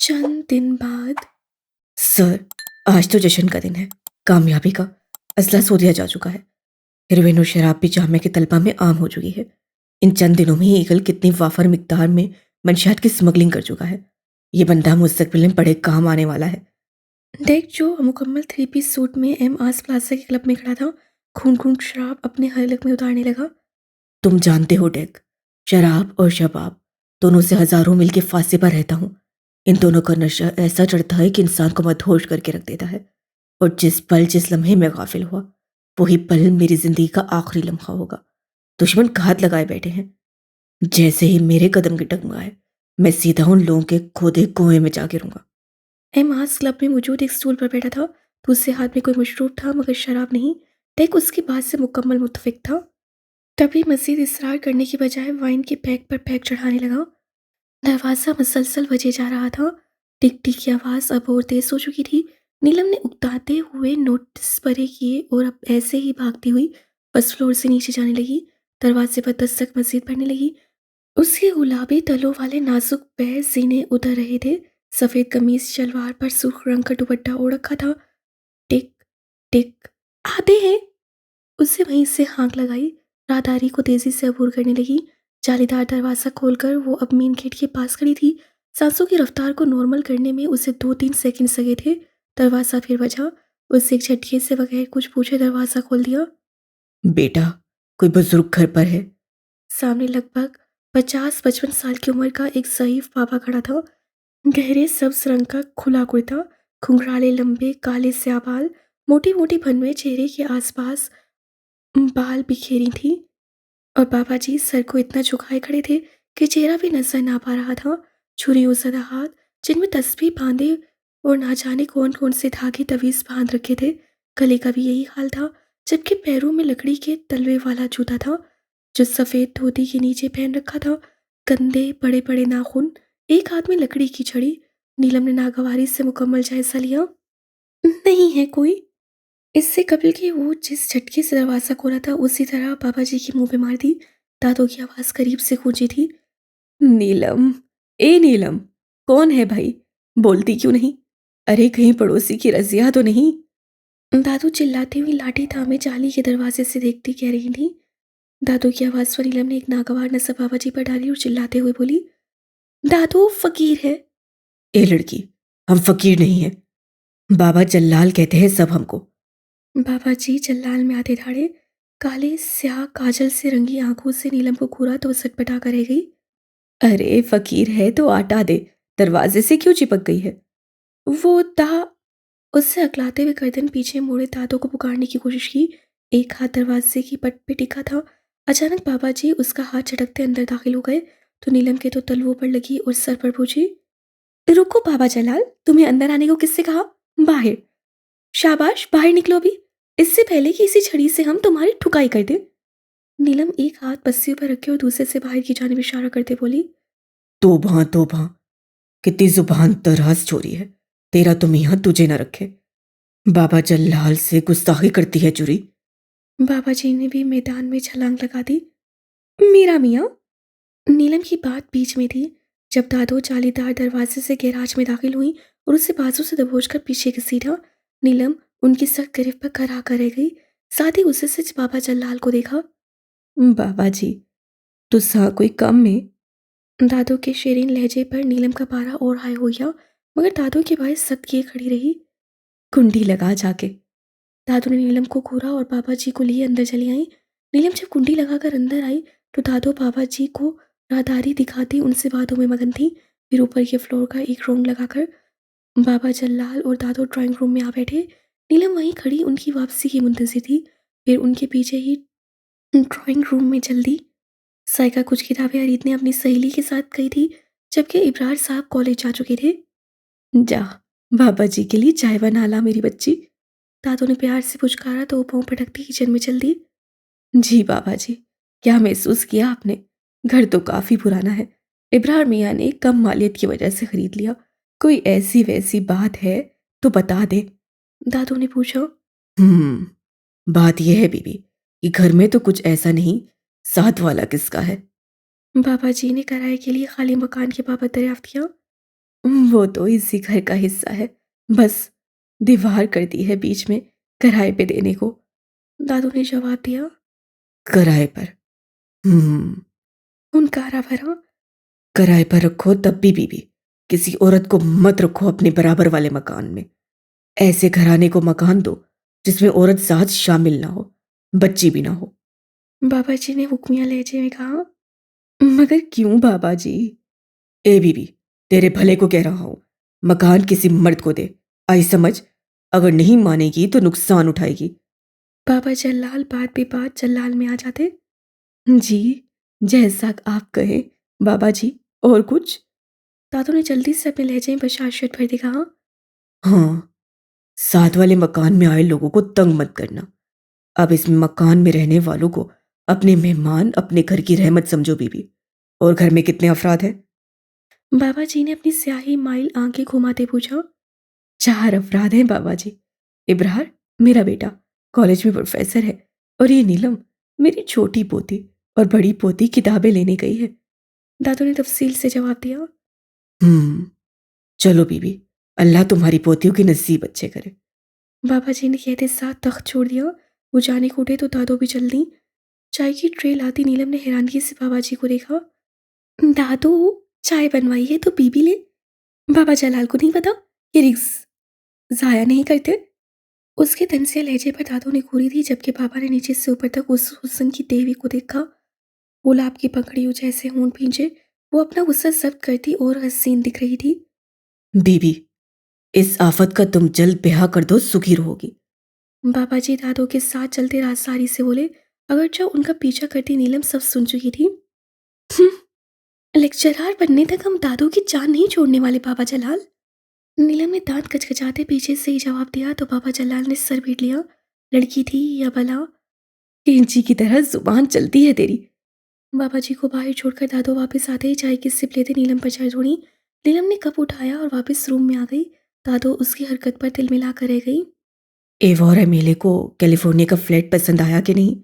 चंद दिन बाद। सर, आज तो जश्न का दिन है। कामयाबी का असला सो दिया जा चुका है। हेरोइन और शराब भी जामे के तलबा में आम हो चुकी है। इन चंद दिनों में ही ईगल कितनी वाफर मिकदार में मंशियात की स्मगलिंग कर चुका है। ये बंदा मुस्तकबिल में बड़े काम आने वाला है। डेक जो मुकम्मल 3 पीस सूट में एम आस प्लाजा के क्लब में खड़ा था, खून खून शराब अपने हलक में उतारने लगा। तुम जानते हो डेक, शराब और शबाब दोनों से हजारों मील के फासले पर रहता हूँ। इन दोनों का नशा ऐसा चढ़ता है कि इंसान को मदहोश करके रख देता है। और जिस लम्हे में गाफिल हुआ, वही पल मेरी जिंदगी का आखिरी लम्हा होगा। दुश्मन घात लगाए बैठे हैं। जैसे ही मेरे कदम की डगमगाए, मैं सीधा उन लोगों के खोदे कुएं में जा गिरूंगा। एमास क्लब में मौजूद एक स्टूल पर बैठा था। दूसरे हाथ में कोई मशरूब था, मगर शराब नहीं। टेक उसकी बात से मुकम्मल मुत्तफिक था। तभी मजीद इसरार करने की बजाय वाइन के पैक पर पैक चढ़ाने लगा। दरवाज़ा मुसलसल बजे जा रहा था। टिक टिक की आवाज़ अब और तेज हो चुकी थी। नीलम ने उकताते हुए नोटिस परे किए और अब ऐसे ही भागती हुई फर्स्ट फ्लोर से नीचे जाने लगी। दरवाजे पर दस्तक मजीद पड़ने लगी। उसके गुलाबी तलों वाले नाजुक पैर सीने उतर रहे थे। सफ़ेद कमीज शलवार पर सुर्ख रंग का दुपट्टा ओढ़ रखा था। टिक टिक, आते हैं। उसे वहीं से हाँक लगाई। राहदारी को तेजी से अबूर करने लगी। जालीदार दरवाज़ा खोलकर वो अब मेन गेट के पास खड़ी थी। सांसों की रफ्तार को नॉर्मल करने में उसे 2-3 सेकंड लगे थे। दरवाज़ा फिर बजा। उसे एक झटके से बगैर कुछ पूछे दरवाज़ा खोल दिया। बेटा, कोई बुजुर्ग घर पर है? सामने लगभग 50-55 साल की उम्र का एक ज़ईफ बाबा खड़ा था। गहरे सब्ज रंग का खुला कुर्ता, घुंघराले लंबे काले स्याह बाल, मोटी मोटी भनवे चेहरे के आसपास बाल बिखेरी थी। और बाबा जी सर को इतना झुकाए खड़े थे कि चेहरा भी नजर ना पा रहा था। छुरियों सदा हाथ, जिनमें तस्बीह बांधे और ना जाने कौन कौन से धागे तवीज बांध रखे थे। गले का भी यही हाल था, जबकि पैरों में लकड़ी के तलवे वाला जूता था जो सफेद धोती के नीचे पहन रखा था। गंदे बड़े बड़े नाखून, एक हाथ में लकड़ी की छड़ी। नीलम ने नागवारी से मुकम्मल जायजा लिया। नहीं है कोई। इससे कबल कि वो जिस झटके से दरवाज़ा खोला था, उसी तरह बाबा जी के मुंह पे मार दी। दादों की आवाज़ करीब से गूंजी थी। नीलम, ए नीलम, कौन है भाई? बोलती क्यों नहीं? अरे कहीं पड़ोसी की रजिया तो नहीं? दादू चिल्लाती हुई लाठी थामे जाली के दरवाजे से देखती कह रही थी। दादू की आवाज़ पर नीलम ने एक नागवार नजर बाबा जी पर डाली और चिल्लाते हुए बोली, दादू फकीर है। ए लड़की, हम फकीर नहीं हैं। बाबा जल्लाल कहते हैं सब हमको। बाबा जी जल्लाल में आते धाड़े। काले स्याह काजल से रंगी आंखों से नीलम को घूरा तो सटपटा कर रह गई। अरे फकीर है तो आटा दे, दरवाजे से क्यों चिपक गई है? वो दा उससे अकलाते हुए गर्दन पीछे मोड़े दादों को पुकारने की कोशिश की। एक हाथ दरवाजे की पट पे टिका था। अचानक बाबा जी उसका हाथ झटकते अंदर दाखिल हो गए तो नीलम के तो तलवों पर लगी और सर पर पूछी, रुको बाबा जलाल, तुम्हें अंदर आने को किससे कहा? बाहर। शाबाश, बाहर निकलो अभी, इससे पहले कि इसी छड़ी से हम तुम्हारी ठुकाई कर दें। नीलम एक हाथ पस्सियों पर रखे और दूसरे से बाहर की जानिब इशारा करते बोली, तोबा तोबा, कितनी जुबान दराज चोरी है। तेरा तो मियाँ तुझे न रखे। बाबा जल्लाल से गुस्ताखी करती है चुरी। बाबा जी ने भी मैदान में छलांग लगा दी। मेरा मियाँ? नीलम की बात बीच में थी जब दादो जालीदार दरवाजे से गैराज में दाखिल हुई और उसे बाजू से दबोचकर पीछे घसीटा। नीलम उनकी सख्त गिरफ्त पर खड़ा कर रह गई। साथ ही उसे सच बाबा जल्लाल को देखा। बाबा जी, तुसा कोई कम में? दादो के शेरीन लहजे पर नीलम का पारा और हाई हो गया, मगर दादो की बात सख्त किए खड़ी रही। कुंडी लगा जाके। दादू ने नीलम को घूरा और बाबा जी को लिए अंदर चली आई। नीलम जब कुंडी लगाकर अंदर आई तो दादो बाबा जी को राहदारी दिखाती उनसे बातों में मगन थी। फिर ऊपर के फ्लोर का एक रूम लगाकर बाबा जल्लाल और दादो ड्राइंग रूम में आ बैठे। नीलम वहीं खड़ी उनकी वापसी की मुंतजिर थी। फिर उनके पीछे ही ड्राइंग रूम में जल्दी साइका कुछ किताबें खरीदने अपनी सहेली के साथ गई थी, जबकि इब्रार साहब कॉलेज जा चुके थे। जा, बाबा जी के लिए चाय बना ला मेरी बच्ची। दादू ने प्यार से पुचकारा तो वो पाँव पटकती किचन में चल दी। जी बाबा जी, क्या महसूस किया आपने? घर तो काफी पुराना है। इब्रार मियाँ ने कम मालियत की वजह से खरीद लिया। कोई ऐसी वैसी बात है तो बता दे। दादू ने पूछा। बात यह है बीबी कि घर में तो कुछ ऐसा नहीं, साथ वाला किसका है? बाबा जी ने किराए के लिए खाली मकान के बाबत दरियाफ्त किया। वो तो इसी घर का हिस्सा है, बस दीवार कर दी है बीच में किराए पे देने को। दादू ने जवाब दिया। किराए पर? हुनकारा भरा। किराए पर रखो तब भी बीबी, किसी औरत को मत रखो अपने बराबर वाले मकान में। ऐसे घराने को मकान दो जिसमें औरत जात शामिल ना हो, बच्ची भी ना हो। बाबा जी ने हुक्मिया लहजे में कहा। मगर क्यों बाबा जी? ए बीबी, तेरे भले को कह रहा हूं, मकान किसी मर्द को दे, आई समझ। अगर नहीं मानेगी तो नुकसान उठाएगी। बाबा जल्लाल बात बेबात जल्लाल में आ जाते। जी, जैसा आप कहें बाबा जी। और कुछ? दादू ने जल्दी से अपने लहजे में बशाशत भर के कहा। हाँ, साथ वाले मकान में आए लोगों को तंग मत करना। अब इस मकान में रहने वालों को अपने मेहमान, अपने घर की रहमत समझो बीबी। और घर में कितने अफराद हैं? बाबा जी ने अपनी स्याही माइल आंखें घुमाते पूछा। 4 अफराद हैं बाबा जी। इब्रार, मेरा बेटा, कॉलेज में प्रोफेसर है। और ये नीलम, मेरी छोटी पोती। और बड़ी पोती किताबें लेने गई है। दादू ने तफसील से जवाब दिया। चलो बीबी, अल्लाह तुम्हारी पोतियों की नसीब अच्छे करे। बाबा जी ने कहते साथ तख्त छोड़ दिया। वो जाने को उठे तो दादू भी चल दी। चाय की ट्रे लाती नीलम ने हैरानगी से बाबा जी को देखा। दादू, चाय बनवाई है तो बीबी ले। बाबा जलाल को नहीं पता ये रिक्स जाया नहीं करते? उसके तंजिया लहजे पर दादू ने घूरी थी, जबकि बाबा ने नीचे से ऊपर तक उस हुस्न की देवी को देखा। गुलाब की पकड़ियों जैसे होंठ भींचे, वो अपना गुस्सा जब्त करती और हसीन दिख रही थी। बीबी, इस आफत का तुम जल्द ब्याह कर दो, सुखी रहोगी। बाबा जी दादू के साथ चलते राजसारी से बोले, अगरचे उनका पीछा करती नीलम सब सुन चुकी थी। लेक्चरार बनने तक हम दादू की जान नहीं छोड़ने वाले बाबा जलाल। नीलम ने दांत कचकचाते पीछे से ही जवाब दिया तो बाबा जलाल ने सर पीट लिया। लड़की थी या भला? कैंची की तरह जुबान चलती है तेरी। बाबा जी को बाहर छोड़कर दादू वापस आते ही चाय की सिप लेते नीलम पर चढ़ दौड़ी। नीलम ने कप उठाया और वापस रूम में आ गई। दादू उसकी हरकत पर तिल मिला कर रह गई। एवोर एमेले को कैलिफोर्निया का फ्लैट पसंद आया कि नहीं?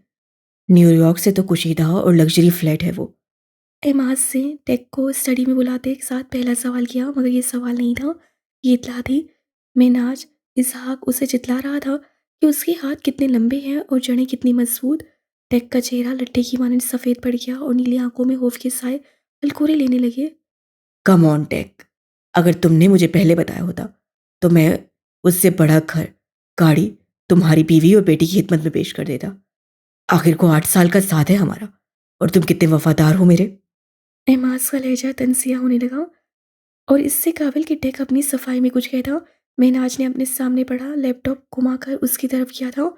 न्यूयॉर्क से तो कुशीदा और लग्जरी फ्लैट है वो। एमाज से टेक को स्टडी में बुलाते एक साथ पहला सवाल किया, मगर ये सवाल नहीं था, ये इतला थी। मिनाज इसहाक उसे जितला रहा था कि उसके हाथ कितने लंबे हैं और जड़ें कितनी मजबूत। टेक का चेहरा लट्टे की मानंद सफ़ेद पड़ गया और नीली आंखों में खौफ के साए हलकोरे लेने लगे। कम ऑन टेक, अगर तुमने मुझे पहले बताया होता तो मैं उससे बड़ा घर, गाड़ी तुम्हारी बीवी और बेटी की खिदमत में पेश कर देता। आखिर को 8 साल का साथ है हमारा, और तुम कितने वफादार हो मेरे। एमाज का लहजा तनसिया होने लगा और इससे काबिल कि टेक अपनी सफाई में कुछ कहता। महनाज ने अपने सामने पड़ा लैपटॉप घुमाकर उसकी तरफ किया था,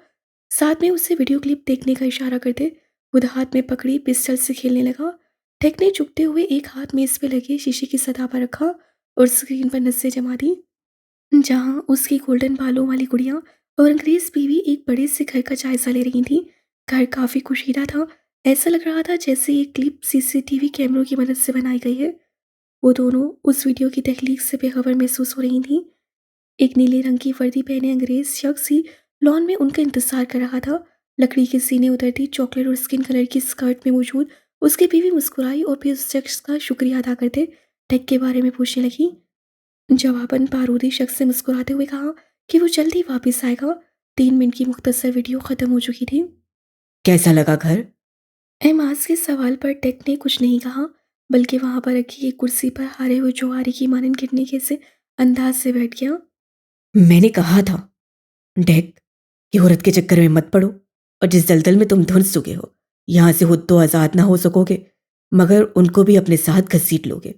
साथ में उससे वीडियो क्लिप देखने का इशारा करते खुद हाथ में पकड़ी पिस्टल से खेलने लगा। टेक ने झुकते हुए एक हाथ मेज पे लगे शीशे की सतह पर रखा और स्क्रीन पर नजरें जमा दी, जहां उसकी गोल्डन बालों वाली गुड़िया और अंग्रेज बीवी एक बड़े से घर का जायजा ले रही थी। घर काफी खुशीदा था। ऐसा लग रहा था जैसे ये क्लिप सीसीटीवी कैमरों की मदद से बनाई गई है। वो दोनों उस वीडियो की तख्लीक से बेखबर महसूस हो रही थी। एक नीले रंग की वर्दी पहने अंग्रेज शख्स ही लॉन में उनका इंतजार कर रहा था। लकड़ी के सीने उतरती चॉकलेट और स्किन कलर की स्कर्ट में मौजूद उसकी बीवी मुस्कुराई और फिर उस शख्स का शुक्रिया अदा करते टेक के बारे में पूछने लगी। जवाबन बारूदी शख्स से मुस्कुराते हुए कहा कि वो जल्दी वापस आएगा। 3 मिनट की मुख्तसर वीडियो खत्म हो चुकी थी। कैसा लगा घर? एमाज के सवाल पर टेक ने कुछ नहीं कहा, बल्कि वहां पर रखी एक कुर्सी पर हारे हुए जोहारी की मानन गिरने के से अंदाज से बैठ गया। मैंने कहा था डेक कि औरत के चक्कर में मत पड़ो, और जिस दलदल में तुम धुंस चुके हो यहां से खुद तो आजाद ना हो सकोगे, मगर उनको भी अपने साथ घसीट लोगे।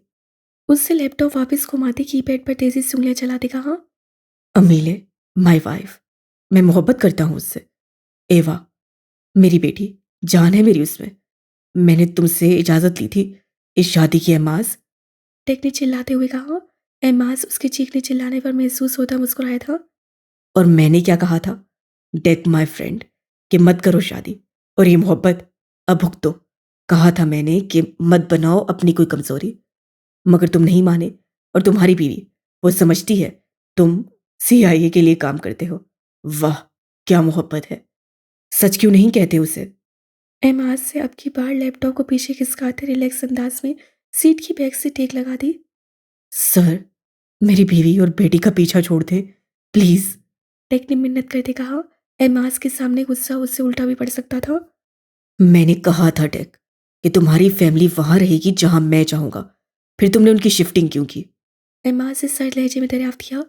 उससे लैपटॉप वापस घुमाते कीपैड पर तेजी से उंगलियां चलाते कहा। अमीले, माय वाइफ, मैं मोहब्बत करता हूं उससे। एवा, मेरी बेटी, जान है मेरी उसमें। मैंने तुमसे इजाजत ली थी इस शादी की। एमाज, टेक ने चिल्लाते हुए कहा। एमाज उसके चीखने चिल्लाने पर महसूस होता मुस्कुराया था। और मैंने क्या कहा था डेक माय फ्रेंड, कि मत करो शादी और ये मोहब्बत अब भुगतो। कहा था मैंने कि मत बनाओ अपनी कोई कमजोरी, मगर तुम नहीं माने। और तुम्हारी बीवी, वो समझती है तुम सीआईए के लिए काम करते हो। वाह, क्या मोहब्बत है। सच क्यों नहीं कहते उसे? एमाज से अब की बार लैपटॉप को पीछे खिसकाते रिलैक्स अंदाज में सीट की बैक से टेक लगा दी। सर, मेरी बीवी और बेटी का पीछा छोड़ दे प्लीज। टेक ने मिन्नत करते कहा। एमास के सामने गुस्सा उससे उल्टा भी पड़ सकता था। मैंने कहा था टेक कि तुम्हारी फैमिली वहां रहेगी जहां मैं चाहूंगा, फिर तुमने उनकी शिफ्टिंग क्यों की? एमास से सर लहजे में दरियाफ्त किया।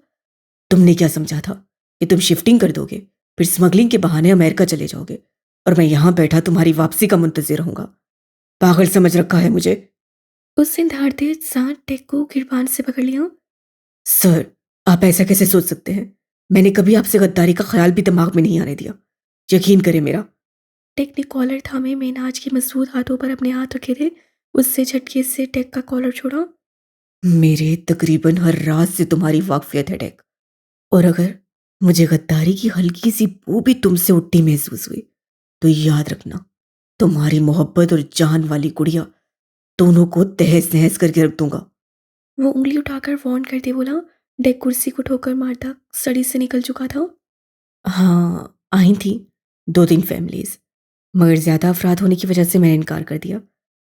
तुमने क्या समझा था कि तुम शिफ्टिंग कर दोगे, फिर स्मगलिंग के बहाने अमेरिका चले जाओगे और मैं यहां बैठा तुम्हारी वापसी का मुंतजिर रहूंगा? पागल समझ रखा है मुझे? उसने धाड़ते साथ टेक को गिरबान से पकड़ लिया। सर, आप ऐसा कैसे सोच सकते हैं? मैंने कभी आपसे गद्दारी का ख्याल भी दिमाग में नहीं आने दिया, यकीन करें मेरा। टेक ने कॉलर थामे मेनाज के मजबूत हाथों पर अपने हाथ रखे थे। उससे झटके से टेक का कॉलर छोड़ा। मेरे तकरीबन हर रात से तुम्हारी वाकफियत है टेक, और अगर मुझे गद्दारी की हल्की सी बू भी तुमसे उठती महसूस हुई तो याद रखना, तुम्हारी मोहब्बत और जान वाली गुड़िया दोनों को तहस नहस करके रख दूंगा। वो उंगली उठाकर वार्न करते बोला। डेक कुर्सी को ठोकर मारता सड़ी से निकल चुका था। हाँ, आई थी 2-3 फैमिलीज, मगर ज्यादा अफराद होने की वजह से मैंने इनकार कर दिया।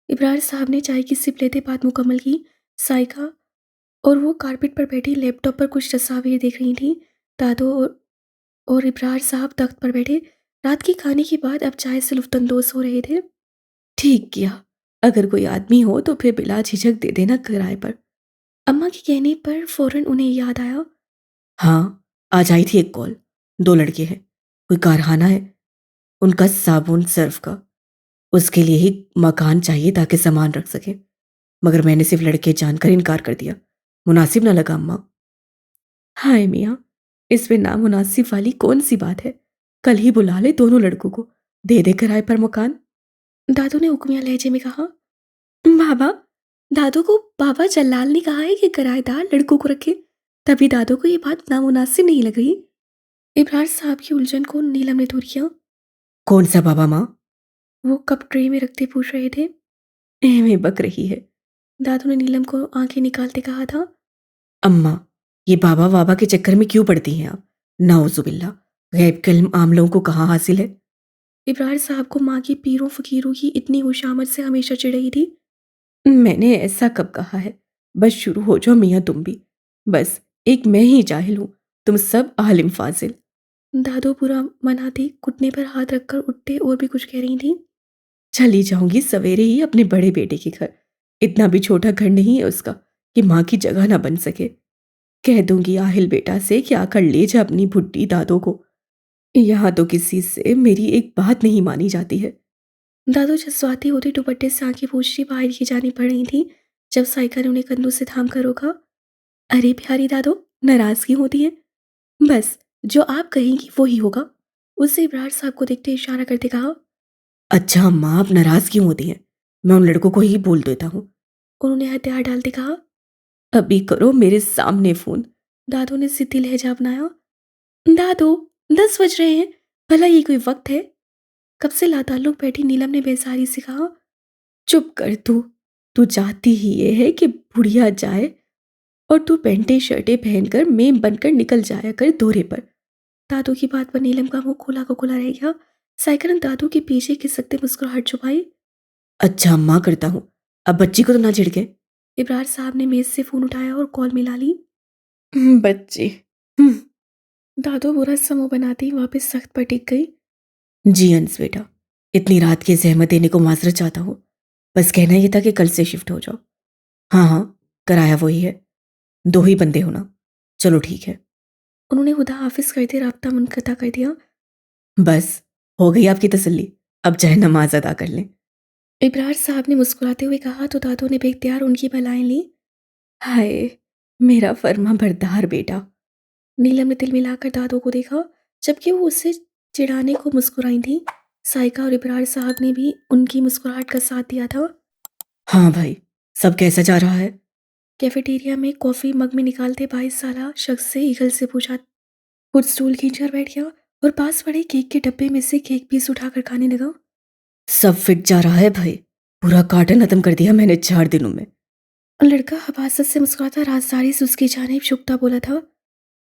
इब्रार साहब ने चाय की सिप लेते बात मुकम्मल की। साइका और वो कारपेट पर बैठी लैपटॉप पर कुछ तस्वीर देख रही थी। दादो और इब्रार साहब तख्त पर बैठे रात के खाने के बाद अब चाय से लुफ्तंदोज हो रहे थे। ठीक किया, अगर कोई आदमी हो तो फिर बिला झिझक दे देना किराए पर। अम्मा के कहने पर फौरन उन्हें याद आया। हाँ, आज आई थी एक कॉल। 2 लड़के हैं, कोई कारखाना है उनका साबुन सर्फ का, उसके लिए ही मकान चाहिए ताकि सामान रख सके, मगर मैंने सिर्फ लड़के जानकर इनकार कर दिया। मुनासिब ना लगा अम्मा। हाय मियाँ, इसमें नामुनासिब वाली कौन सी बात है? कल ही बुला ले दोनों लड़कों को, दे दे किराए पर मकान। दादू ने हुक्मिया लहजे में कहा। बाबा, दादू को बाबा जल्लाल ने कहा है कि किराएदार लड़कों को रखे, तभी दादू को ये बात नामुनासिब नहीं लग रही। इब्रार साहब की उलझन को नीलम ने दूर किया। कौन सा बाबा माँ? वो कप ट्रे में रखते पूछ रहे थे। एवें बक रही है, दादू ने नीलम को आंखें निकालते कहा था। अम्मा, ये बाबा वाबा के चक्कर में क्यों पड़ती हैं आप? नाउजुबिल्ला, गैब के इल्म आम लोगों को कहाँ हासिल है? इब्रार साहब को माँ की पीरों फकीरों की इतनी खुशामद से हमेशा चिढ़ रही थी। मैंने ऐसा कब कहा है? बस शुरू हो जाओ मियाँ तुम भी। बस एक मैं ही जाहिल हूँ, तुम सब आलिम फाजिल। दादो पूरा मनाते घुटने पर हाथ रखकर उठते और भी कुछ कह रही थी। चली जाऊंगी सवेरे ही अपने बड़े बेटे के घर, इतना भी छोटा घर नहीं है उसका कि माँ की जगह ना बन सके। कह दूंगी आहिल बेटा से कि आकर ले जा अपनी बुड्ढी दादो को। यहाँ तो किसी से मेरी एक बात नहीं मानी जाती है। दादो जज्बाती होते दुपट्टे से आंखें पोंछती बाहर की जानी पड़ रही थी जब साइका ने उन्हें कंधों से थाम कर रोका। अरे प्यारी दादो, नाराजगी होती है? बस जो आप कहेंगी वो ही होगा, उससे इब्रार साहब को देखते इशारा करते कहा। अच्छा अम्मा, आप नाराज क्यों होती हैं? मैं उन लड़कों को ही बोल देता हूँ, उन्होंने हथियार डालते कहा। अभी करो मेरे सामने फोन, दादो ने जिद्दी लहजा अपनाया। दादो, 10 बज रहे हैं, भला ये कोई वक्त है? कब से लाताल्लुक बैठी नीलम ने बेसारी से कहा। चुप कर तू, तू चाहती ही ये है कि बुढ़िया जाए और तू पैंटे शर्टें पहनकर मेम बनकर निकल जाया कर दौरे पर। दादू की बात पर नीलम का मुंह खुला को खुला रह गया। साइकिल ने दादू के पीछे खिसकते मुस्कुराहट छुपाई। अच्छा अम्मा, करता हूँ, अब बच्ची को तो ना झिड़के। इब्रार साहब ने मेज से फोन उठाया और कॉल मिला ली। बच्ची, दादू बुरा समूह बनाती ही वापस सख्त पर टिक गई। जी हंस बेटा, इतनी रात की जहमत देने को माजरत चाहता हूँ, बस कहना ये था कि कल से शिफ्ट हो जाओ। हाँ हाँ, कराया वही है, 2 ही बंदे होना, चलो ठीक है। उन्होंने खुदा हाफिज करते राब्ता मुनक़ता कर दिया। बस हो गई आपकी तसल्ली, अब चाहे नमाज अदा कर लें। इब्रार साहब ने मुस्कुराते हुए कहा तो दादू ने बेख्तियार उनकी भलाएं ली। हाय मेरा फर्मा बरदार बेटा। नीलम ने दिल मिलाकर दादू को देखा जबकि वो उससे चिढ़ाने को मुस्कुराई थी। साइका और इब्रार साहब ने भी उनकी मुस्कुराहट का साथ दिया था। हाँ भाई, सब कैसा जा रहा है? कैफेटेरिया में कॉफी मग में निकालते 22 साला शख्स से ईगल से पूछा। खुद स्टूल खींचकर बैठ गया और पास पड़े केक के डब्बे में से केक पीस उठाकर खाने लगा। सब फिट जा रहा है भाई, पूरा कार्टन खत्म कर दिया मैंने 4 दिनों में। लड़का हबासत से मुस्कुराता राजदारी से उसकी जानिब झुकता बोला था।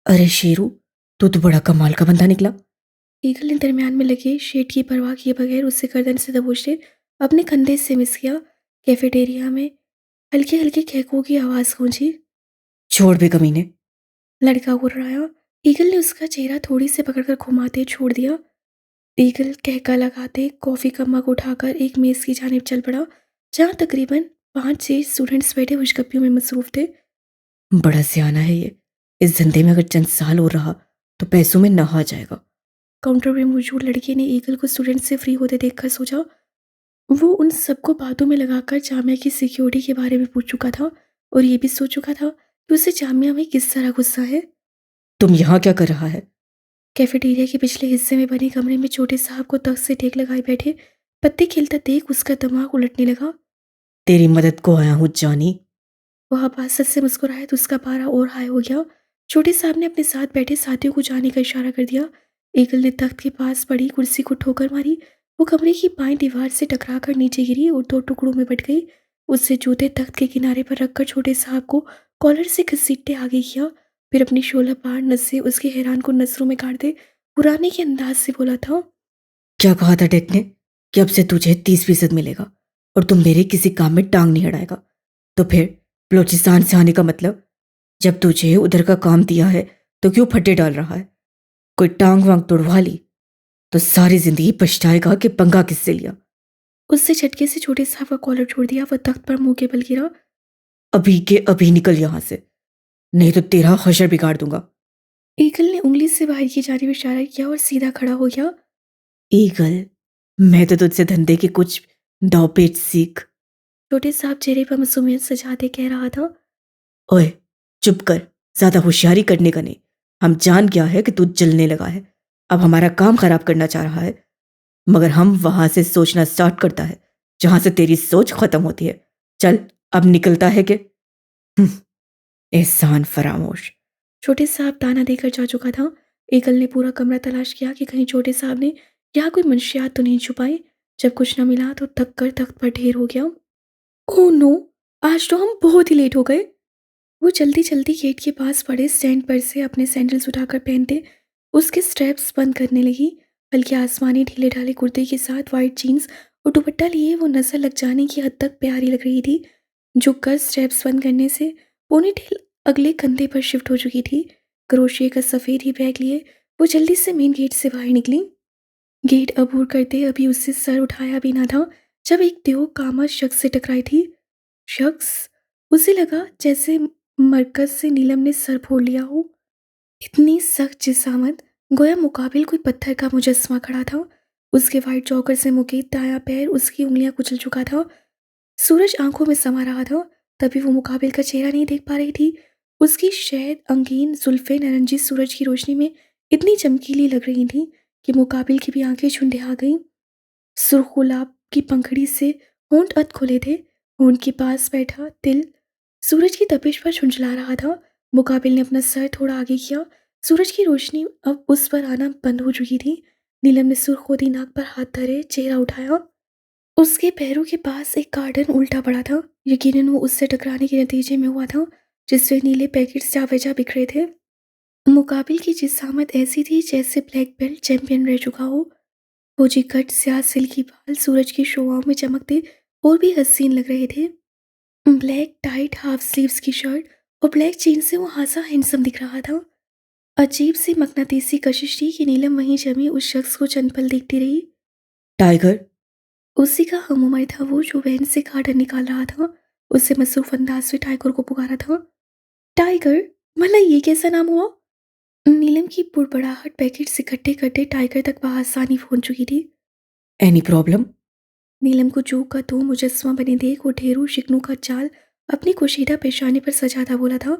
अरे शेरू, तू तो बड़ा कमाल का बंदा निकला। ईगल ने दरमियान में लगे शेड की परवाह किए बगैर उससे गर्दन से दबोचते अपने कंधे से मिस किया। कैफेटेरिया में हल्के हल्के खेकों की आवाज़ गूंजी। छोड़ बे कमीने। लड़का गुर्राया। ईगल ने उसका चेहरा थोड़ी से पकड़कर घुमाते छोड़ दिया। ईगल कहका लगाते कॉफी का मग उठाकर एक मेज की जानिब चल पड़ा, जहां तकरीबन 5-6 स्टूडेंट्स बैठे हुशगप्पियों में मसरूफ थे। बड़ा सियाना है ये। इस धंधे में अगर चंद साल और रहा तो पैसों में नहा जाएगा। काउंटर पे मौजूद लड़के ने ईगल को स्टूडेंट से फ्री होते देखकर सोचा। वो उन सबको बातों में लगाकर जामिया की सिक्योरिटी के बारे में पूछ चुका था और ये भी सोच चुका था कि उसे जामिया में किस तरह गुस्सा है। तुम यहाँ क्या कर रहा है? कैफेटेरिया के पिछले हिस्से में बने कमरे में छोटे साहब को तख्त से टेक लगाए बैठे पत्ते खेलता देख उसका दिमाग उलटने लगा। तेरी मदद को आया हूँ जानी। वह बासत से मुस्कुराया तो उसका पारा और हाई हो गया। छोटे साहब ने अपने साथ बैठे साथियों को जाने का इशारा कर दिया। ईगल ने तख्त के पास पड़ी कुर्सी को ठोकर मारी। वो कमरे की बाईं दीवार से टकराकर नीचे गिरी और 2 टुकड़ों में बट गई। उससे जूते तख्त के किनारे पर रखकर छोटे साहब को कॉलर से घसीटते आगे किया। फिर अपनी शोला पार नसें उसके हैरान को नसरों में काटते पुराने के अंदाज से बोला था। क्या कहा था डेक ने कि अब से तुझे 30% मिलेगा और तुम मेरे किसी काम में टांग नहीं अड़ाएगा? तो फिर बलूचिस्तान से आने का मतलब? जब तुझे उधर का काम दिया है तो क्यों फट्टे डाल रहा है? कोई टांग वांग तोड़वा ली तो सारी जिंदगी पछताएगा कि पंगा किससे लिया। उससे झटके से छोटे साहब का कॉलर छोड़ दिया। वह तख्त पर मुंह के बल गिरा। अभी के अभी निकल यहां से, नहीं तो तेरा हशर बिगाड़ दूंगा। ईगल ने उंगली से बाहर की जानिब इशारा किया और सीधा खड़ा हो गया। ईगल, मैं तो तुझसे धंधे के कुछ दावपेच सीख। छोटे साहब चेहरे पर मासूमियत सजाते कह रहा था। ओए चुप कर, ज्यादा होशियारी करने का नहीं। हम जान गया है कि तू जलने लगा है, अब हमारा काम खराब करना चाह रहा है, मगर हम वहां से सोचना स्टार्ट करता है जहां से तेरी सोच खत्म होती है। चल अब निकलता है कि हम्म, एहसान फरामोश। छोटे साहब ताना देकर जा चुका था। ईगल ने पूरा कमरा तलाश किया कि कहीं छोटे साहब ने यहाँ कोई मंशियात तो नहीं छुपाई। जब कुछ न मिला तो थक कर तख्त पर ढेर हो गया। ओह नो, आज तो हम बहुत ही लेट हो गए। वो जल्दी जल्दी गेट के पास पड़े स्टैंड पर से अपने सैंडल्स उठाकर पहनते उसके स्ट्रैप्स बंद करने लगी। हल्के आसमानी ढीले ढाले कुर्ते के साथ वाइट जीन्स और दुपट्टा लिए वो नजर लग जाने की हद तक प्यारी लग रही थी। झुककर स्ट्रैप्स बंद करने से पोनीटेल अगले कंधे पर शिफ्ट हो चुकी थी। क्रोशिए का सफ़ेद ही बैग लिए वो जल्दी से मेन गेट से बाहर निकली। गेट अबूर करते अभी उससे सर उठाया भी ना था जब एक देव कामा शख्स से टकराई थी। शख्स, उसे लगा जैसे मरकज से नीलम ने सर फोड़ लिया हो। इतनी सख्त जिसामत, गोया मुकाबिल कोई पत्थर का मुजस्समा खड़ा था। उसके वाइट चौकर से मुकेत दायां पैर उसकी उंगलियां कुचल चुका था। सूरज आंखों में समा रहा था, तभी वो मुकाबिल का चेहरा नहीं देख पा रही थी। उसकी शहद अंगीन जुल्फे नारंगी सूरज की रोशनी में इतनी चमकीली लग रही थी कि मुकाबिल की भी आंखें झुंडे आ गईं। सुर्ख गुलाब की पंखड़ी से होंठ अध खुले थे। होंठ के पास बैठा तिल सूरज की तपिश पर झुंझला रहा था। मुकाबिल ने अपना सर थोड़ा आगे किया। सूरज की रोशनी अब उस पर आना बंद हो चुकी थी। नीलम ने सुर्खोदी नाक पर हाथ धरे चेहरा उठाया। उसके पैरों के पास एक कार्टन उल्टा पड़ा था। यकीनन वो उससे टकराने के नतीजे में हुआ था, जिससे नीले पैकेट्स जा बजा बिखरे थे। मुकाबिल की जिसामत ऐसी थी जैसे ब्लैक बेल्ट चैंपियन रह चुका हो। फौजी कट स्याह सिल्की बाल सूरज की शोआओं में चमकते और भी हसीन लग रहे थे। ब्लैक टाइट हाफ स्लीव्स की शर्ट और ब्लैक जीन्स से वो हासा हैंडसम दिख रहा था। अजीब सी मकनातीसी कशिश थी कि नीलम वहीं जमी उस शख्स को चंद पल देखती रही। टाइगर, उसी का हम उम्र था वो जो वैन से कार्टन निकाल रहा था। उससे मसरूफ अंदाज से टाइगर को पुकारा था। टाइगर, भला ये कैसा नाम हुआ? नीलम की बुड़बड़ाहट पैकेट इकट्ठे करते टाइगर तक बआसानी पहुंच चुकी थी। Any problem? नीलम को जू का तो मुजस्समा बने देख वो ढेरों शिकनों का चाल अपनी कुशीदा पेशानी पर सजा था बोला था।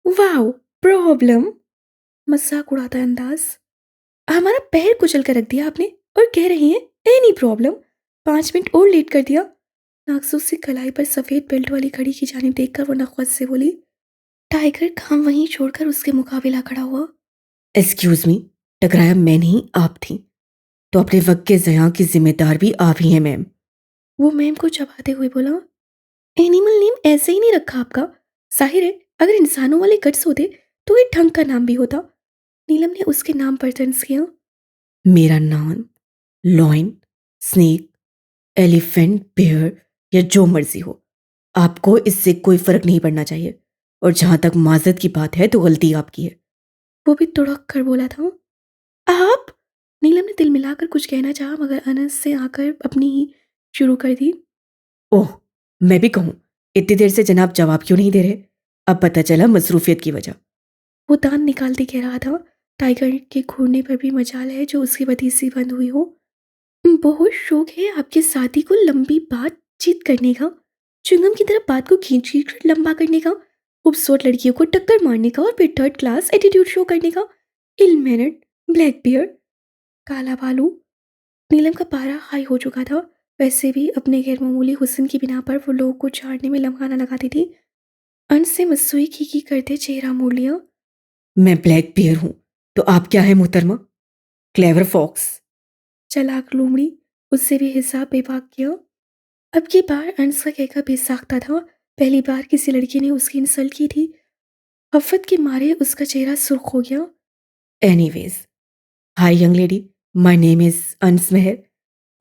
Wow, problem? मजाक उड़ाता अंदाज। हमारा पैर कुचल कर रख दिया आपने और कह रहे हैं एनी प्रॉब्लम। 5 मिनट और लेट कर दिया। नाकसों से कलाई पर सफेद बेल्ट वाली घड़ी की जानिब देखकर वो नखवत से बोली। टाइगर काम वहीं छोड़कर उसके मुकाबिला खड़ा हुआ। एक्सक्यूज मी, टकराया मैं नहीं आप थी, तो अपने वक्त के ज़यां की जिम्मेदार भी आप ही हैं मैम। वो मैम को चबाते हुए बोला। एनिमल नेम ऐसे ही नहीं रखा आपका। जाहिर है अगर इंसानों वाले गट्स होते तो ये ढंग का नाम भी होता। नीलम ने उसके नाम पर तंज किया। मेरा नाम लॉयन, स्नेक, एलिफेंट, बेयर या जो मर्जी हो, आपको इससे कोई फर्क नहीं पड़ना चाहिए। और जहां तक माजरत की बात है तो गलती आपकी है। वो भी तुड़क कर बोला था। आप? नीलम ने दिल मिलाकर कुछ कहना चाहा मगर अनस से आकर अपनी ही शुरू कर दी। ओह, मैं भी कहूँ, इतनी देर से जनाब जवाब क्यों नहीं दे रहे? अब पता चला मसरूफियत की वजह। वो दांत निकालते कह रहा था, टाइगर के घूरने पर भी मजाल है जो उसकी बतीसी बंद हुई हो। बहुत शौक है आपकी शादी को लंबी बातचीत करने का, च्युइंगम की तरह बात को खींच खींच कर लंबा करने का, खूबसूरत लड़कियों को टक्कर मारने का और फिर थर्ड क्लास एटीट्यूड शो करने का। इल मैनर्ड, ब्लैक बियर, काला बालू। नीलम का पारा हाई हो चुका था। वैसे भी अपने गैर मामूली हुस्न की बिना पर वो लोगों को छाड़ने में लम्हा न लगाती थी। अंश से मसूई की करते चेहरा मोड़ लिया। मैं ब्लैक बियर हूँ तो आप क्या है मोहतरमा? Clever fox. चलाक लोमड़ी, उससे भी हिसाब बेबाक किया। अब की बार अंश का कहकर बेसाख्ता था। पहली बार किसी लड़की ने उसकी इंसल्ट की थी। हफ़्फ़त के मारे उसका चेहरा सुर्ख हो गया। Anyways, hi young lady, my name is अंस मेहर।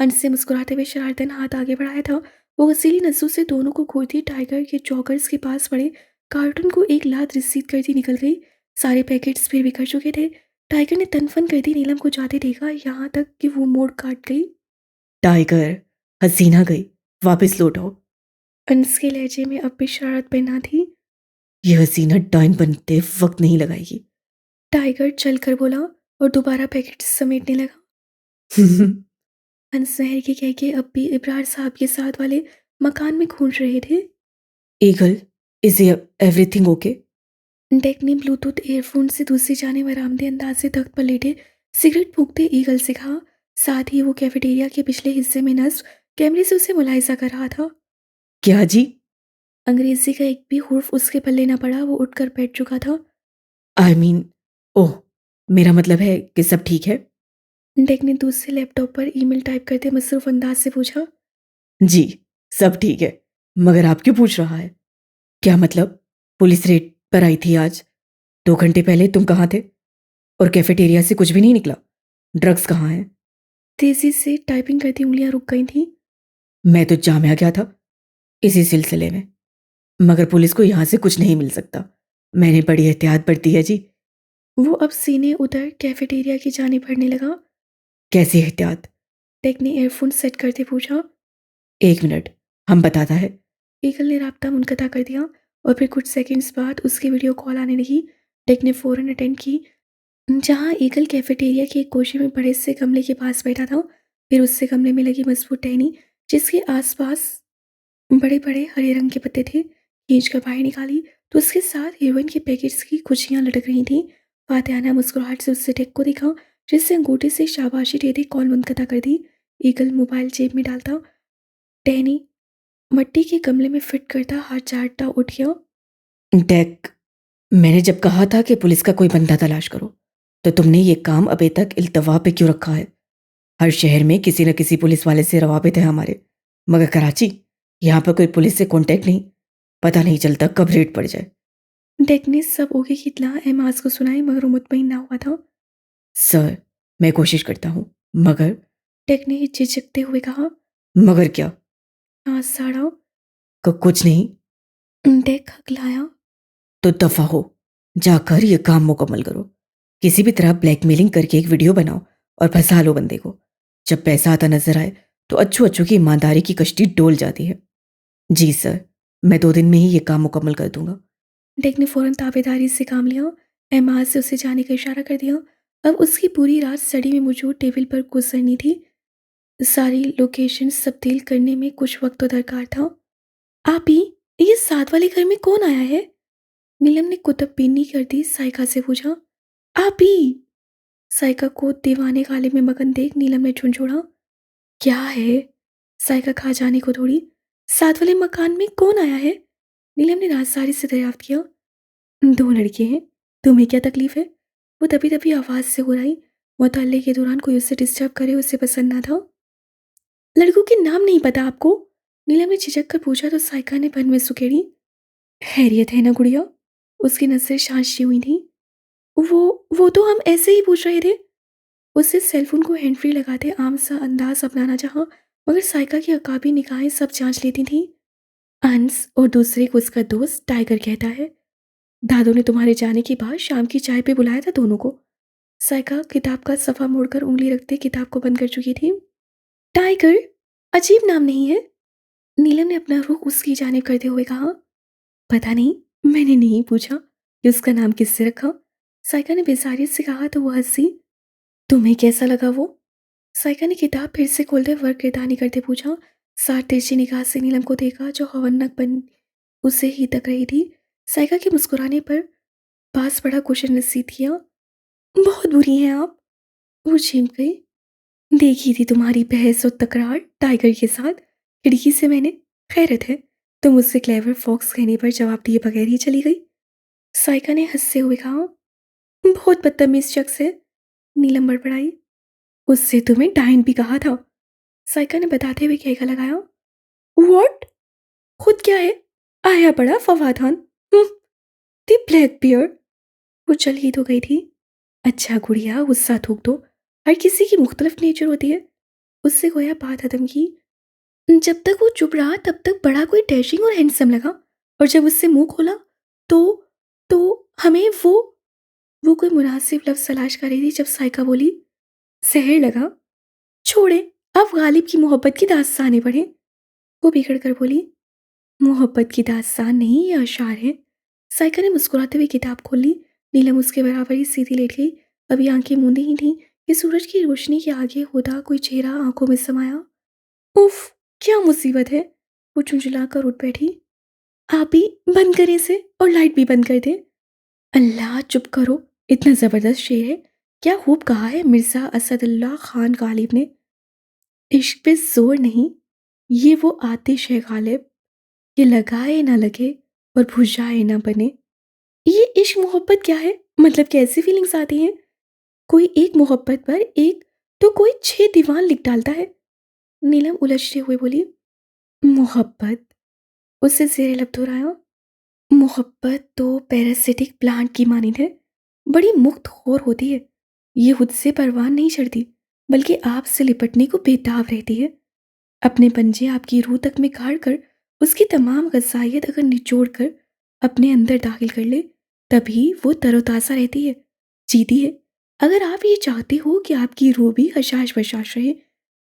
अंश से मुस्कुराते हुए शरारतन हाथ आगे बढ़ाया था। वो गसीली नसों से दोनों को घूरती टाइगर के जॉगर्स के पास पड़े कार्टून को एक लात रिसीव करती निकल गई। सारे पैकेट्स फिर बिखर चुके थे। टाइगर ने तनफन कर दी नीलम को जाते देखा, यहाँ तक कि वो मोड़ काट गई। टाइगर, हसीना गई, वापस लौट आओ। अंश के लहजे में अब भी शरारत बना थी। ये हसीना डाइन बनते वक्त नहीं लगाएगी। टाइगर चल कर बोला और दोबारा पैकेट समेटने लगा। अंश शहर के कह के अब भी इब्रार साहब के साथ वाले मकान में घूम रहे थे। Eagle, is everything okay? Deck ने ब्लूटूथ ईयरफोन से दूसरी जाने आरामदे अंदाज से तख्त पर लेटे सिगरेट फूंकते ईगल से कहा। साथ ही वो कैफेटेरिया के पिछले हिस्से में नस्ब कैमरे से उसे मुलाहिजा कर रहा था। क्या जी? अंग्रेजी का एक भी हुर्फ उसके पल्ले न पड़ा। वो उठकर बैठ चुका था। आई मीन, ओह, मेरा मतलब है कि सब ठीक है। डेक ने दूसरे लैपटॉप पर ईमेल टाइप करते मसरूफ अंदाज से पूछा। जी, सब ठीक है, मगर आप क्यों पूछ रहा है? क्या मतलब? पुलिस रेड पर आई थी आज। 2 घंटे पहले तुम कहाँ थे? और कैफेटेरिया से कुछ भी नहीं निकला? ड्रग्स कहाँ हैं? तेजी से टाइपिंग करती उंगलियां रुक गई थीं। मैं तो जामिया गया था इसी सिलसिले में, मगर पुलिस को यहाँ से कुछ नहीं मिल सकता। मैंने बड़ी एहतियात बरती है जी। वो अब सीने उधर कैफेटेरिया की जाने बढ़ने लगा। कैसी एहतियात? टेक ने एयरफोन सेट करते पूछा। 1 मिनट, हम बताता है। ईगल ने राब्ता मुनक़ता कर दिया और फिर कुछ सेकंड्स बाद उसकी वीडियो कॉल आने लगी। टेक ने फ़ौरन अटेंड की। जहाँ ईगल कैफेटेरिया के एक कोने में बड़े से गमले के पास बैठा था। फिर उससे गमले में लगी मजबूत टहनी जिसके आसपास बड़े-बड़े हरे रंग के पत्ते थे, खींच कर बाहर निकाली तो उसके साथ हेरोइन के पैकेट्स की गुच्छियाँ लटक रही थीं। फातिहाना मुस्कुराहट से उससे टेक को देखा, जिससे अंगूठे से शाबाशी देते कॉल मुनक़ता कर दी। ईगल मोबाइल जेब में डालता, टहनी मट्टी के गमले में फिट करता हाथ चाटता उठ गया। डेक, मैंने जब कहा था कि पुलिस का कोई बंदा तलाश करो, तो तुमने ये काम अभी तक इल्तवा पे क्यों रखा है? हर शहर में किसी न किसी पुलिस वाले से रवाबित है हमारे, मगर कराची, यहाँ पर कोई पुलिस से कांटेक्ट नहीं। पता नहीं चलता कब रेड पड़ जाए। डेक ने सब ओके की इत्तला एमाज को सुनाई मगर वो मुतमईन ना हुआ था। सर, मैं कोशिश करता हूँ, मगर। डेक ने झिझकते हुए कहा। मगर क्या? हाँ साड़ा। कुछ नहीं। डेक हकलाया। तो दफा हो, जाकर ये काम मुकम्मल करो। किसी भी तरह ब्लैकमेलिंग करके एक वीडियो बनाओ और फंसा लो बंदे को। जब पैसा आता नजर आए तो अच्छू अच्छू की ईमानदारी की कश्ती डोल जाती है। जी सर, मैं 2 दिन में ही ये काम मुकम्मल कर दूंगा। डेक ने फ़ौरन ताबेदारी से काम लिया। एमाज से उसे जाने का इशारा कर दिया। अब उसकी पूरी रात स्टडी में मौजूद टेबल पर गुजरनी थी। सारी लोकेशन तब्दील करने में कुछ वक्त तो दरकार था। आप ही, ये साथ वाले घर में कौन आया है? नीलम ने कुतुब बीनी कर दी साइका से पूछा। आप ही। साइका को दीवाने काले में मगन देख नीलम ने झुंझुड़ा। क्या है? साइका खा जाने को दौड़ी। साथ वाले मकान में कौन आया है? नीलम ने राजसारी से दरियाफ्त किया। 2 लड़के हैं, तुम्हें क्या तकलीफ है? वो दबी दबी आवाज से गुर्राई। मुतल्ले के दौरान कोई उससे डिस्टर्ब करे उसे पसंद ना था। लड़कों के नाम नहीं पता आपको? नीलम ने झिझक कर पूछा तो साइका ने भन में सुकेड़ी। खैरियत है ना गुड़िया? उसकी नजरें शांत हुई थी। वो तो हम ऐसे ही पूछ रहे थे। उससे सेलफोन को हैंड फ्री लगाते आम सा अंदाज अपनाना चाहा, मगर साइका की अकाबी निगाहें सब जांच लेती थी। अंस और दूसरे को उसका दोस्त टाइगर कहता है। दादू ने तुम्हारे जाने के बाद शाम की चाय पे बुलाया था दोनों को। साइका किताब का सफ़ा मोड़कर उंगली रखते किताब को बंद कर चुकी थी। टाइगर, अजीब नाम नहीं है? नीलम ने अपना रुख उसकी जानिब करते हुए कहा। पता नहीं, मैंने नहीं पूछा कि उसका नाम किससे रखा। साइका ने बेसारियत से कहा तो वो हंसी। तुम्हें कैसा लगा वो? साइका ने किताब फिर से खोलते वर्क गिरदानी करते पूछा। सार तिरछी निगाह से नीलम को देखा जो हवन्नक बन उसे ही तक रही थी। साइका के मुस्कुराने पर पास पड़ा कुशन रसीद किया। बहुत बुरी हैं आप। वो झिम गई। देखी थी तुम्हारी बहस और तकरार टाइगर के साथ खिड़की से मैंने। खैरत है, तुम उससे क्लेवर फॉक्स कहने पर जवाब दिए बगैर ही चली गई। साइका ने हंसते हुए कहा। बहुत बदतमीज शख्स है। नीलम बड़बड़ाई। उससे तुम्हें डाइन भी कहा था। साइका ने बताते हुए कहका लगाया। व्हाट? खुद क्या है? आया बड़ा फवादान। दी ब्लैक बियर। वो चल ही तो गई थी। अच्छा गुड़िया, गुस्सा थूक दो। हर किसी की मुख्तलिफ नेचर होती है। उससे गोया बात खत्म की। जब तक वो चुप रहा तब तक बड़ा कोई डैशिंग और हैंडसम लगा, और जब उससे मुंह खोला तो तो हमें वो कोई मुनासिब लफ्ज तलाश कर रही थी जब साइका बोली। जहर लगा। छोड़े, अब गालिब की मोहब्बत की दास्तानें पढ़े। वो बिगड़ कर बोली। मोहब्बत की दास्तान नहीं, ये अशार है। साइका ने मुस्कुराते हुए किताब खोल ली। नीलम उसके बराबर ही सीधी लेट गई। अभी आंखें मूंदी ही थी कि सूरज की रोशनी के आगे होता कोई चेहरा आंखों में समाया। उफ, क्या मुसीबत है। वो चुंचला कर उठ बैठी। आप भी बंद करें इसे और लाइट भी बंद कर दें। अल्लाह चुप करो, इतना जबरदस्त शेर है। क्या खूब कहा है मिर्जा असदुल्ला खान गालिब ने। इश्क पे जोर नहीं, ये वो आतिश है गालिब, ये लगाए ना लगे और बुझाए ना बने। ये इश्क मोहब्बत क्या है? मतलब कैसी फीलिंग्स आती हैं? कोई एक मोहब्बत पर एक तो कोई 6 दीवान लिख डालता है। नीलम उलझते हुए बोली। मोहब्बत। उससे जेर लब दोहराया। मोहब्बत तो पैरासिटिक प्लांट की मानिंद है। बड़ी मुक्त खौर होती है। ये खुद से परवान नहीं चढ़ती, बल्कि आपसे लिपटने को बेताब रहती है। अपने पंजे आपकी रूह तक में गाड़ कर उसकी तमाम गजाइत अगर निचोड़ कर अपने अंदर दाखिल कर ले, तभी वो तरोताज़ा रहती है, जीती है। अगर आप ये चाहते हो कि आपकी रूह भी हशाश बशाश रहे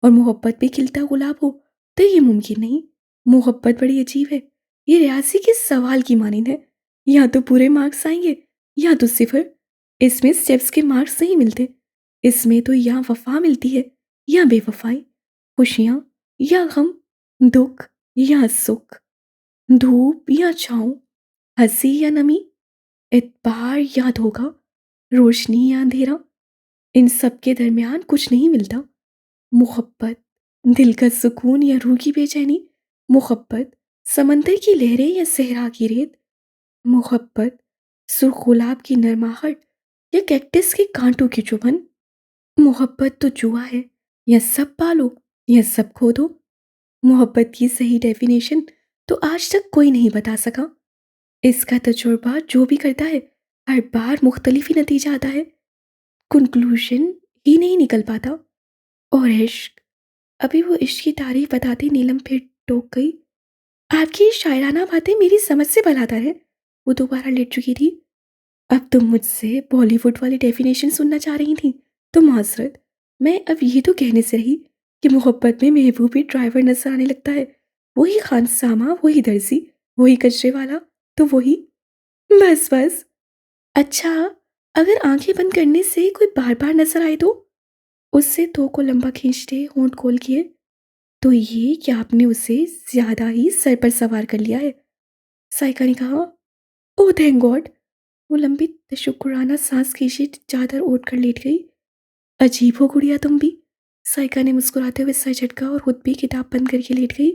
और मोहब्बत भी खिलता गुलाब हो, तो ये मुमकिन नहीं। मोहब्बत बड़ी अजीब है। ये रियासी के सवाल की मानिंद है। या तो पूरे मार्क्स आएंगे या तो सिफर। इसमें स्टेप्स के मार्क्स नहीं मिलते। इसमें तो या वफा मिलती है या बेवफाई, खुशियाँ या गम, दुख या सुख, धूप या छाँव, हंसी या नमी, एतबार या धोखा, रोशनी या अंधेरा। इन सब के दरमियान कुछ नहीं मिलता। मोहब्बत, दिल का सुकून या रूह की बेचैनी। मोहब्बत, समंदर की लहरें या सहरा की रेत। मोहब्बत, सुर्ख गुलाब की नरमाहट या कैक्टस के कांटों की चुभन। मोहब्बत तो जुआ है, या सब पालो या सब खो दो। मोहब्बत की सही डेफिनेशन तो आज तक कोई नहीं बता सका। इसका तजुर्बा जो भी करता है, हर बार मुख्तलिफ ही नतीजा आता है। कंक्लूजन ही नहीं निकल पाता। और इश्क। अभी वो इश्क की तारीफ बताती नीलम फिर टोक गई। आपकी ये शायराना बातें मेरी समझ से बाहर है। वो दोबारा लेट चुकी थी। अब तुम मुझसे बॉलीवुड वाली डेफिनेशन सुनना चाह रही थी, तो माजरत, मैं अब ये तो कहने से रही कि मोहब्बत में महबूबी ड्राइवर नजर आने लगता है। वही खानसामा, वही दर्जी, वही कचरे वाला, तो वही। बस बस। अच्छा, अगर आंखें बंद करने से कोई बार बार नजर आए तो? उससे तो को लंबा खींचते होंठ खोल किए। तो ये कि आपने उसे ज्यादा ही सर पर सवार कर लिया है। साइका ने कहा। Oh thank God. वो लंबी शुक्राना सांस खींची चादर ओढ़ कर लेट गई। अजीब हो गुड़िया तुम भी। साइका ने मुस्कुराते हुए सर झटका और खुद भी किताब बंद करके लेट गई।